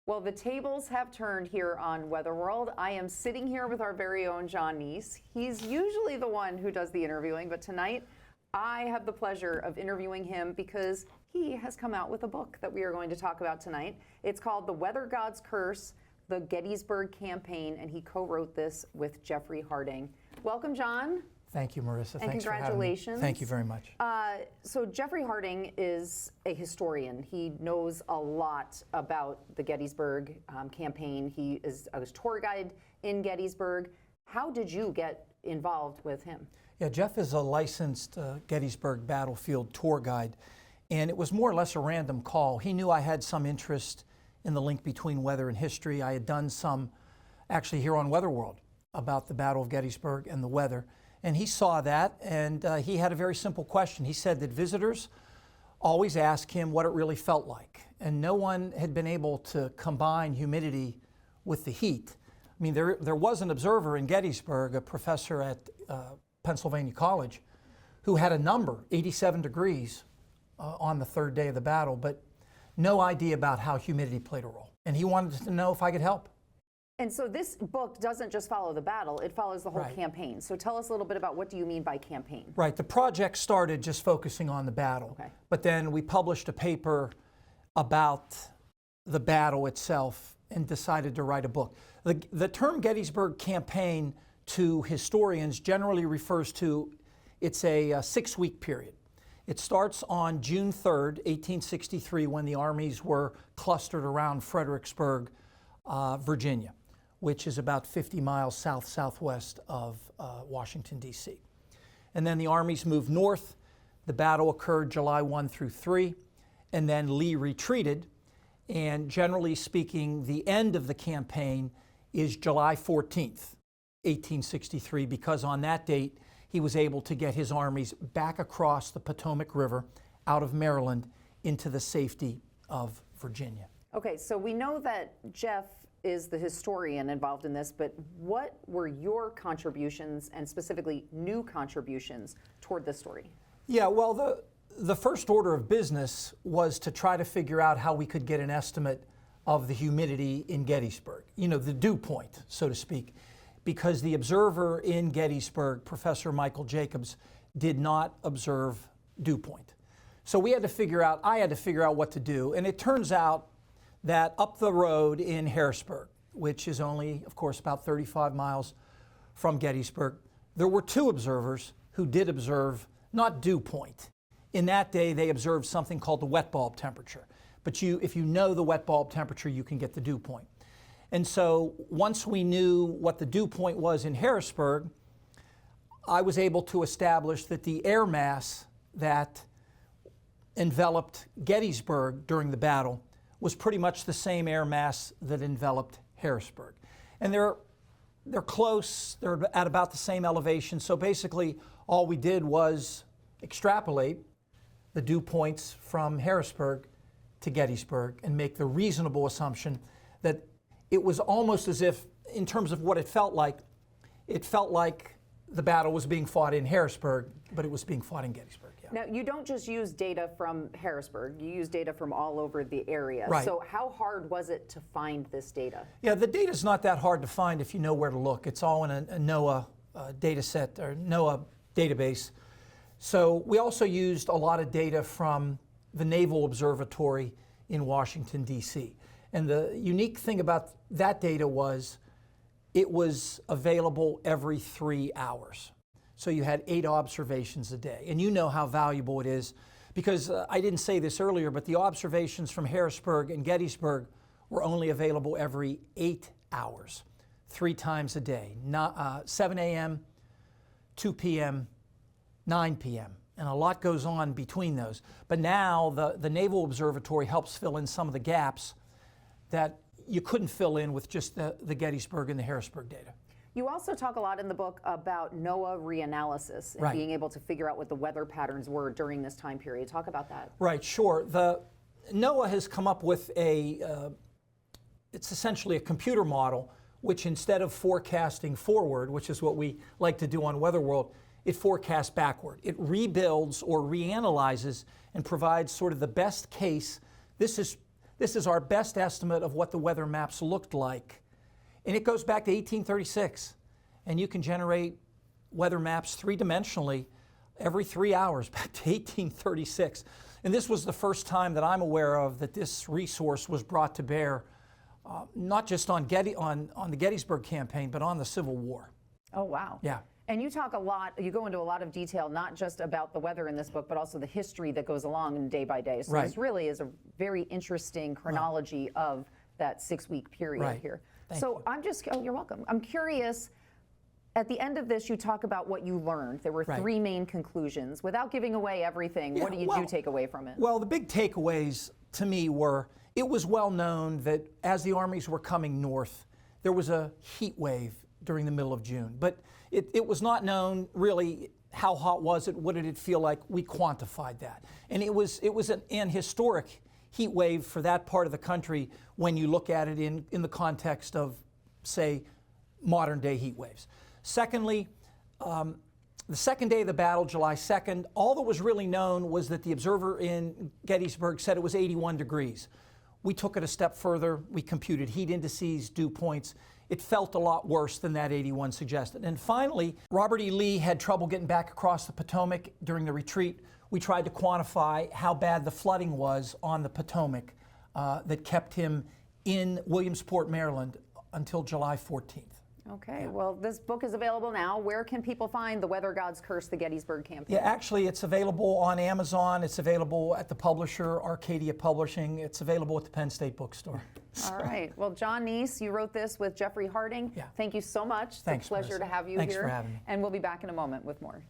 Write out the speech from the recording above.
Well, the tables have turned here on Weather World. I am sitting here with our very own Jon Nese. He's usually the one who does the interviewing, but tonight I have the pleasure of interviewing him because he has come out with a book that we are going to talk about tonight. It's called The Weather God's Curse, The Gettysburg Campaign, and he co-wrote this with Jeffrey Harding. Welcome, Jon. Thank you, Marisa. And Thanks congratulations. For having me. Thank you very much. So Jeffrey Harding is a historian. He knows a lot about the Gettysburg campaign. He is a tour guide in Gettysburg. How did you get involved with him? Yeah, Jeff is a licensed Gettysburg battlefield tour guide, and it was more or less a random call. He knew I had some interest in the link between weather and history. I had done some actually here on Weather World about the Battle of Gettysburg and the weather. And he saw that, and he had a very simple question. He said that visitors always ask him what it really felt like, and no one had been able to combine humidity with the heat. I mean, there was an observer in Gettysburg, a professor at Pennsylvania College, who had a number, 87 degrees, on the third day of the battle, but no idea about how humidity played a role. And he wanted to know if I could help. And so this book doesn't just follow the battle, it follows the whole campaign. So tell us a little bit about what do you mean by campaign? Right, the project started just focusing on the battle. Okay. But then we published a paper about the battle itself and decided to write a book. The term Gettysburg Campaign to historians generally refers to, it's a 6-week period. It starts on June 3rd, 1863, when the armies were clustered around Fredericksburg, Virginia, which is about 50 miles south-southwest of Washington, D.C. And then the armies moved north. The battle occurred July 1 through 3, and then Lee retreated. And generally speaking, the end of the campaign is July 14th, 1863, because on that date, he was able to get his armies back across the Potomac River out of Maryland into the safety of Virginia. Okay, so we know that Jeff is the historian involved in this, but what were your contributions, and specifically new contributions, toward this story? Yeah, well, the first order of business was to try to figure out how we could get an estimate of the humidity in Gettysburg, you know, the dew point, so to speak, because the observer in Gettysburg, Professor Michael Jacobs, did not observe dew point. So we had to figure out, I had to figure out what to do, and it turns out that up the road in Harrisburg, which is only, of course, about 35 miles from Gettysburg, there were 2 observers who did observe not dew point. In that day, they observed something called the wet bulb temperature. But if you know the wet bulb temperature, you can get the dew point. And so once we knew what the dew point was in Harrisburg, I was able to establish that the air mass that enveloped Gettysburg during the battle was pretty much the same air mass that enveloped Harrisburg. And they're close, they're at about the same elevation, so basically all we did was extrapolate the dew points from Harrisburg to Gettysburg and make the reasonable assumption that it was almost as if, in terms of what it felt like the battle was being fought in Harrisburg, but it was being fought in Gettysburg. Now, you don't just use data from Harrisburg, you use data from all over the area. Right. So how hard was it to find this data? Yeah, the data's not that hard to find if you know where to look. It's all in a NOAA data set, or NOAA database. So we also used a lot of data from the Naval Observatory in Washington, D.C. And the unique thing about that data was it was available every 3 hours. So you had 8 observations a day. And you know how valuable it is, because I didn't say this earlier, but the observations from Harrisburg and Gettysburg were only available every 8 hours, 3 times a day, 7 a.m., 2 p.m., 9 p.m. And a lot goes on between those. But now the Naval Observatory helps fill in some of the gaps that you couldn't fill in with just the Gettysburg and the Harrisburg data. You also talk a lot in the book about NOAA reanalysis and being able to figure out what the weather patterns were during this time period. Talk about that. Right, sure. NOAA has come up with it's essentially a computer model which, instead of forecasting forward, which is what we like to do on Weather World, it forecasts backward. It rebuilds or reanalyzes and provides sort of the best case. This This is our best estimate of what the weather maps looked like. And it goes back to 1836. And you can generate weather maps three-dimensionally every 3 hours back to 1836. And this was the first time that I'm aware of that this resource was brought to bear, not just on the Gettysburg campaign, but on the Civil War. Oh, wow. Yeah. And you talk a lot, you go into a lot of detail, not just about the weather in this book, but also the history that goes along day by day. So Right. this really is a very interesting chronology of that 6-week period Right. here. Thank So you. I'm just, oh, you're welcome. I'm curious, at the end of this, you talk about what you learned. There were Right. 3 main conclusions. Without giving away everything, Yeah, what do you take away from it? Well, the big takeaways to me were, it was well known that as the armies were coming north, there was a heat wave during the middle of June. But it was not known really how hot was it, what did it feel like. We quantified that. And it was an historic heat wave for that part of the country when you look at it in the context of, say, modern day heat waves. Secondly, the second day of the battle, July 2nd, all that was really known was that the observer in Gettysburg said it was 81 degrees. We took it a step further. We computed heat indices, dew points. It felt a lot worse than that 81 suggested. And finally, Robert E. Lee had trouble getting back across the Potomac during the retreat. We tried to quantify how bad the flooding was on the Potomac that kept him in Williamsport, Maryland until July 14th. Okay, well, this book is available now. Where can people find The Weather Gods Curse the Gettysburg Campaign? Yeah, actually, it's available on Amazon. It's available at the publisher, Arcadia Publishing. It's available at the Penn State Bookstore. All right. Well, Jon Nese, you wrote this with Jeffrey Harding. Yeah. Thank you so much. Thanks, It's a pleasure Marisa. to have you Thanks here. for having me. And we'll be back in a moment with more.